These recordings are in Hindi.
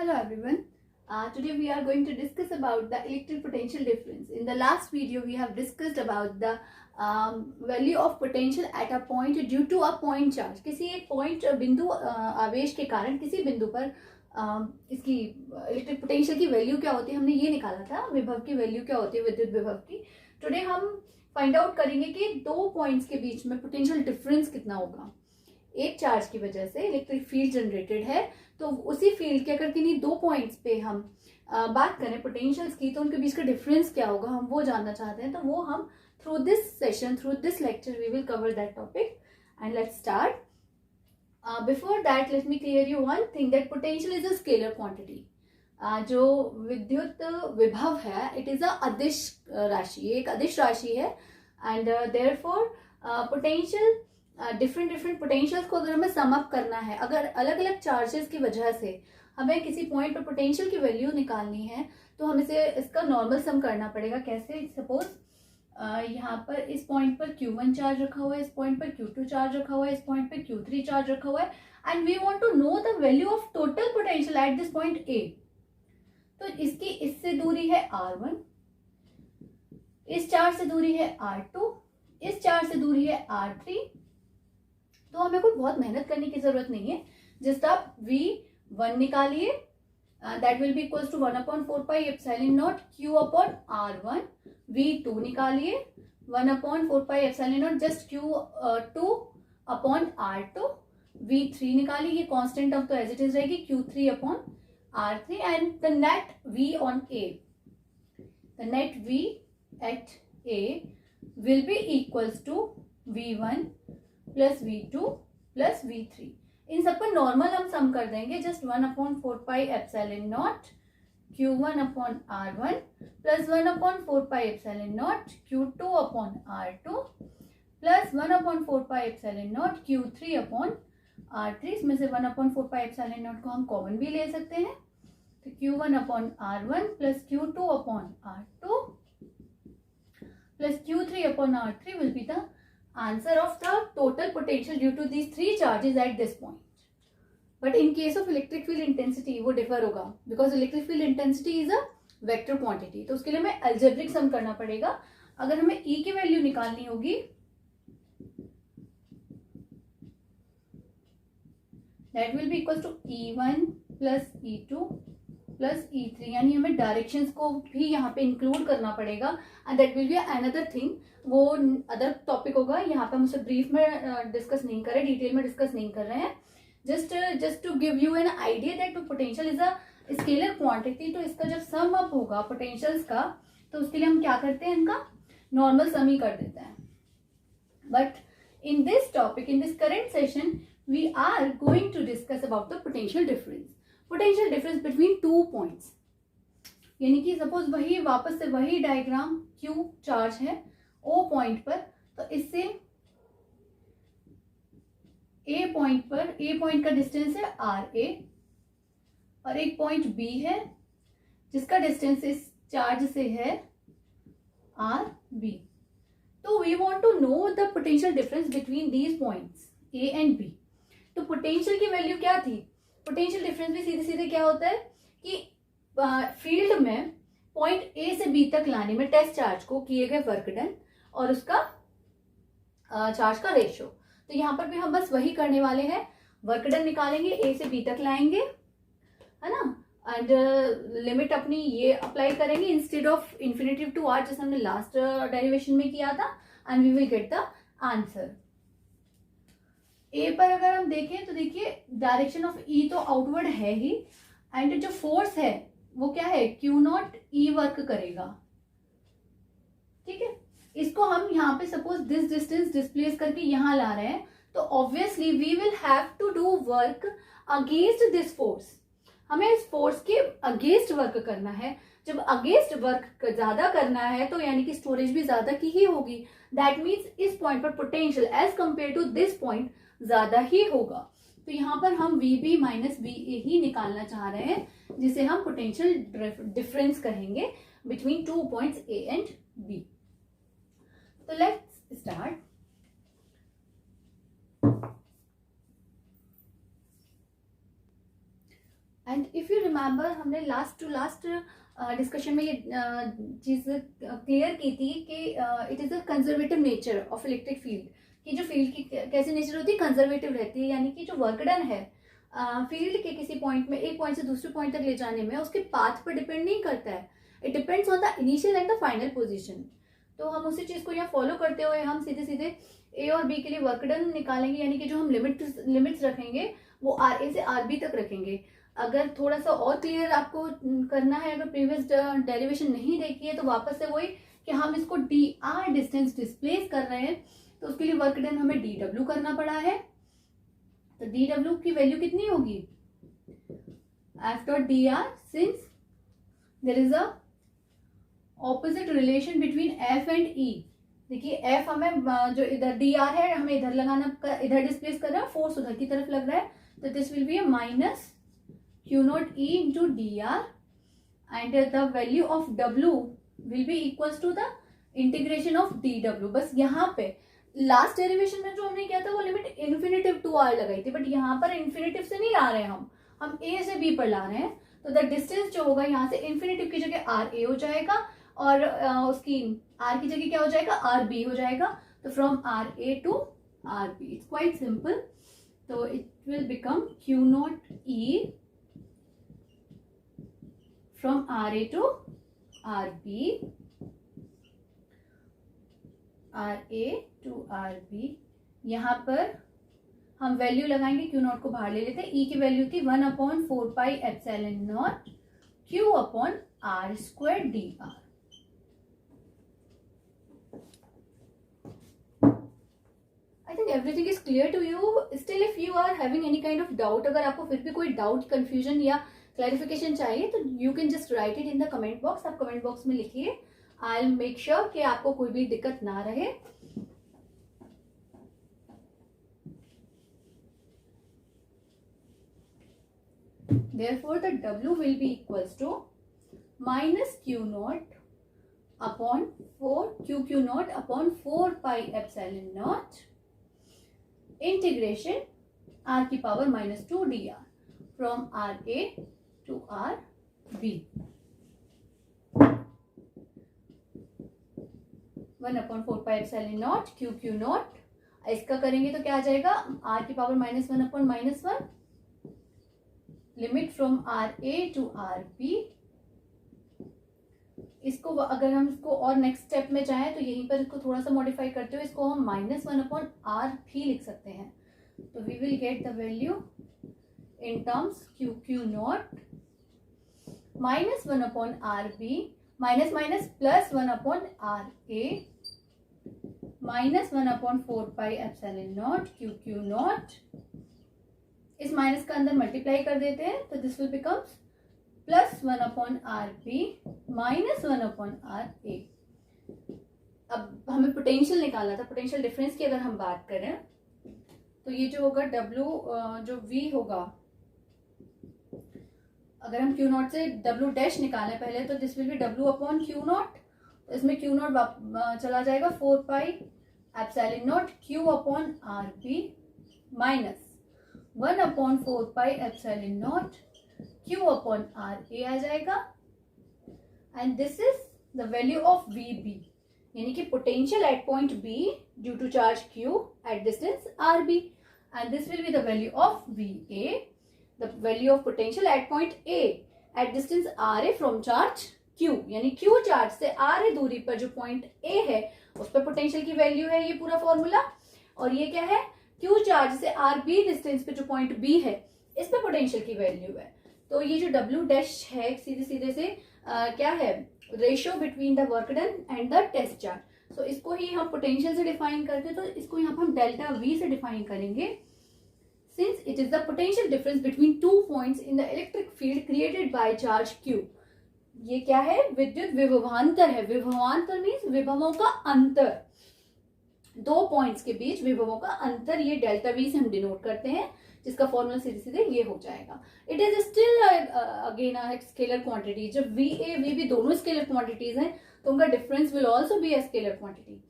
Hello everyone. Today we are going to discuss about the electric potential difference. In the last video we have discussed about the value of potential at a point due to a point charge. किसी एक point बिंदु आवेश के कारण किसी बिंदु पर इसकी इलेक्ट्रिक पोटेंशियल की वैल्यू क्या होती है, हमने ये निकाला था. विभव की वैल्यू क्या होती है, विद्युत विभव की. टुडे हम फाइंड आउट करेंगे कि दो पॉइंट्स के बीच में पोटेंशियल डिफरेंस कितना होगा. एक चार्ज की वजह से इलेक्ट्रिक फील्ड जनरेटेड है, तो उसी फील्ड के अगर किन्हीं दो पॉइंट्स पे हम बात करें पोटेंशियल्स की, तो उनके बीच का डिफरेंस क्या होगा, हम वो जानना चाहते हैं. तो वो हम through this session, through this lecture we will cover that topic. And let's start. Before that let me clear you one thing, that potential is a scalar quantity. जो विद्युत विभव है, इट इज अ अदिश राशि, एक अदिश राशि है. And therefore potential, different potentials को अगर हमें सम अप करना है, अगर अलग अलग चार्जेस की वजह से हमें किसी पॉइंट पर पोटेंशियल की वैल्यू निकालनी है, तो हमें से इसका नॉर्मल सम करना पड़ेगा. कैसे? सपोज यहाँ पर इस पॉइंट पर Q1 चार्ज रखा हुआ है, इस पॉइंट पर Q2 चार्ज रखा हुआ है, इस पॉइंट पर Q3 चार्ज रखा हुआ है, and we want to know the value of total potential at this point A. तो इसकी इससे दूरी है R1, इस चार्ज से दूरी है R2, इस चार्ज से दूरी है R3. तो हमें कोई बहुत मेहनत करने की जरूरत नहीं है. जस्ट आप V1 निकालिए, that will be equal to 1/4 pi epsilon naught Q upon R1. V2 निकालिए, 1/4 pi epsilon naught just Q2 upon R2. V3 निकालिए, ये कांस्टेंट ऑफ तो एज इट इज रहेगी, Q3 अपॉन R3. And the net V on A, the net V at A will be equals to V1 plus V2 plus V3. इन सब पर नॉर्मल हम सम कर देंगे. Just 1/4 pi epsilon not Q1 upon R1 plus 1/4 pi epsilon not Q2 upon R2 plus 1/4 pi epsilon not Q3 अपॉन R3. इसमें से 1/4 पाई एप्सिलॉन नॉट को हम कॉमन भी ले सकते हैं. तो Q1 upon R1 plus Q2 upon R2 plus Q3 upon R3 will be the answer of the total potential due to these three charges at this point. But in case of electric field intensity वो differ होगा, because electric field intensity is a vector quantity. तो उसके लिए हमें algebraic sum करना पड़ेगा. अगर हमें E की वैल्यू निकालनी होगी, that will be equal to E1 plus E2 plus E3. यानी हमें डायरेक्शंस को भी यहाँ पे इंक्लूड करना पड़ेगा. And that will be another thing, वो अदर टॉपिक होगा. यहाँ पे हम उसे ब्रीफ में डिस्कस नहीं कर रहे, डिटेल में डिस्कस नहीं कर रहे हैं. Just to give you an idea that potential is a scalar quantity. तो इसका जब सम अप होगा पोटेंशियल्स का, तो उसके लिए हम क्या करते हैं, इनका नॉर्मल सम ही कर देते हैं. But in this topic, in this current session, we are going to discuss about the potential difference. Potential difference between two points. यानी कि सपोज वही वापस से वही डायग्राम, Q चार्ज है O पॉइंट पर, तो इससे A पॉइंट पर, A पॉइंट का डिस्टेंस है RA, और एक पॉइंट B है जिसका डिस्टेंस इस चार्ज से है RB. तो we want to know the potential difference between these points A and B. तो पोटेंशियल की वैल्यू क्या थी? पोटेंशियल डिफरेंस भी सीधे सीधे क्या होता है कि फील्ड में पॉइंट A से B तक लाने में टेस्ट चार्ज को किए गए वर्क डन और उसका चार्ज का रेशियो. तो यहाँ पर भी हम बस वही करने वाले हैं, वर्क डन निकालेंगे, A से B तक लाएंगे, है ना. एंड लिमिट अपनी ये अप्लाई करेंगे instead of infinitive to R, जैसे हमने लास्ट डेरिवेशन में किया था. And we will get the answer. A पर अगर हम देखें तो देखिए डायरेक्शन ऑफ ई तो आउटवर्ड है ही, एंड जो फोर्स है वो क्या है, Q0 E वर्क करेगा. ठीक है, इसको हम यहाँ पे सपोज दिस डिस्टेंस डिस्प्लेस करके यहाँ ला रहे हैं, तो obviously we will have to do work against this force. हमें इस फोर्स के अगेंस्ट वर्क करना है. जब अगेंस्ट वर्क ज्यादा करना है तो यानी कि स्टोरेज भी ज्यादा की ही होगी. दैट मीन्स इस पॉइंट पर potential as compare to this point ज्यादा ही होगा. तो यहाँ पर हम VB माइनस VA ही निकालना चाह रहे हैं, जिसे हम पोटेंशियल डिफरेंस कहेंगे between two points A and B. तो let's start. And if you remember, हमने लास्ट टू लास्ट डिस्कशन में ये चीज़ क्लियर की थी कि it is a conservative nature of electric field, कि जो फील्ड की कैसी नेचर होती है, कंजर्वेटिव रहती है, यानी कि जो वर्क डन है फील्ड के किसी पॉइंट में, एक पॉइंट से दूसरे पॉइंट तक ले जाने में, उसके पाथ पर डिपेंड नहीं करता है, it depends on the initial and the final position. तो हम उसी चीज़ को यहाँ फॉलो करते हुए हम सीधे सीधे ए और बी के लिए वर्क डन निकालेंगे, यानी कि जो हम लिमिट्स रखेंगे वो आर ए से आर बी तक रखेंगे। अगर थोड़ा सा और क्लियर आपको करना है, अगर प्रीवियस डेरिवेशन नहीं देखी है, तो वापस से वही कि हम इसको डी आर डिस्टेंस डिस्प्लेस कर रहे हैं, तो उसके लिए वर्क डन हमें डी डब्ल्यू करना पड़ा है। तो डी डब्ल्यू की वैल्यू कितनी होगी, F dot D R, since there is a opposite relation between F and E. देखिए एफ हमें जो इधर डी आर है हमें इधर लगाना, इधर डिस्प्लेस कर रहा है, फोर्स उधर की तरफ लग रहा है, तो this will be a minus Q naught E into dr, and the value of W will be equals to the integration of dW। बस यहाँ पे लास्ट डेरिवेशन में जो हमने किया था वो लिमिट इन्फिनेटिव टू आर लगाई थी, बट यहाँ पर इन्फिनेटिव से नहीं ला रहे हैं, हम A से B पर ला रहे हैं। तो द डिस्टेंस जो होगा यहाँ से इन्फिनेटिव की जगह आर ए हो जाएगा, और उसकी आर की जगह क्या हो जाएगा, आर बी हो जाएगा। तो from R A to R B, it's quite simple. तो it will become Q naught E from RA to RB, RA to RB। यहाँ पर हम वैल्यू लगाएंगे, Q नॉट को बाहर ले लेते हैं, E की वैल्यू थी 1/4 pi epsilon naught Q upon R square D R. I think everything is clear to you. Still if you are having any kind of doubt, अगर आपको फिर भी कोई डाउट, कंफ्यूजन या क्लैरिफिकेशन चाहिए, तो you can just right it in the comment box. आप कमेंट बॉक्स में लिखिए, आई विल मेक श्योर कि आपको कोई भी दिक्कत ना रहे। Therefore the W will be equals to minus Q naught upon 4 Q naught upon 4 pi epsilon naught integration r की power -2 dr from RA to RB। 1/4 pi epsilon naught Q naught, इसका करेंगे तो क्या आ जाएगा, r की power -1/-1, limit from RA to RB। इसको अगर हम इसको और नेक्स्ट स्टेप में चाहें तो यहीं पर इसको थोड़ा सा मॉडिफाई करते हुए इसको हम -1/r भी लिख सकते हैं। तो we will get the value in terms Q naught -1/RB minus plus 1/RA -1/4 pi epsilon naught Q naught। इस माइनस का अंदर मल्टीप्लाई कर देते हैं, तो this will becomes plus 1/RB minus 1/RA। अब हमें पोटेंशियल निकालना था, पोटेंशियल डिफरेंस की अगर हम बात करें तो ये जो होगा W जो V होगा, अगर हम Q नॉट से W डैश निकालें पहले, तो this will be W upon Q naught. तो इसमें Q नॉट चला जाएगा 4 pi epsilon naught Q upon RB minus 1/4 pi epsilon naught Q upon RA आ जाएगा। And this is the value of VB, यानी कि potential at point B due to charge Q at distance RB, and this will be the value of VA, the value of potential at point A at distance RA from charge Q, यानी Q चार्ज से RA दूरी पर जो पॉइंट A है उस पर पोटेंशियल की वैल्यू है ये पूरा फॉर्मूला। और ये क्या है, Q चार्ज से RB डिस्टेंस पे जो पॉइंट B है इस पे पोटेंशियल की वैल्यू है। तो ये जो W डैश है सीधे सीधे से क्या है, ratio between the work done and the test charge. So इसको ही हम पोटेंशियल से डिफाइन करते हैं, तो इसको यहाँ पर हम डेल्टा V से डिफाइन करेंगे, since it is the potential difference between two points in the electric field created by charge Q। ये क्या है, विद्युत विभवांतर है। विभवांतर मीन्स विभवों का अंतर, दो पॉइंट्स के बीच विभवों का अंतर, ये डेल्टा वी से हम डिनोट करते हैं, जिसका फॉर्मूला सीधे सीधे ये हो जाएगा। It is still again scalar quantity. जब वी ए वी बी दोनों स्केलर क्वांटिटीज हैं तो उनका difference will also be a scalar quantity.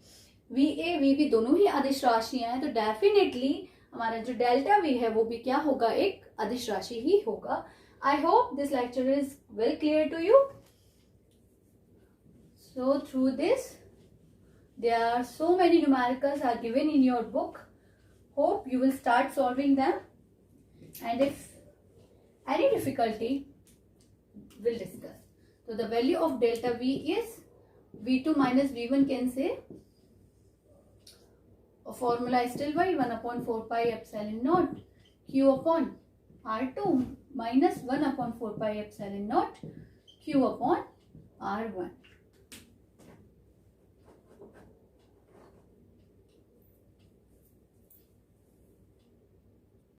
V A V B दोनों ही अदिश राशियां हैं, तो डेफिनेटली हमारा जो डेल्टा वी है वो भी क्या होगा, एक अदिश राशि ही होगा। I hope this lecture is well clear to you. So through this, there are so many numericals are given in your book. Hope you will start solving them, and if any difficulty, we'll discuss. So the value of delta V is V2 minus V1, can say. A formula is still y 1 upon 4 pi epsilon naught Q upon R2 minus 1 upon 4 pi epsilon naught Q upon R1.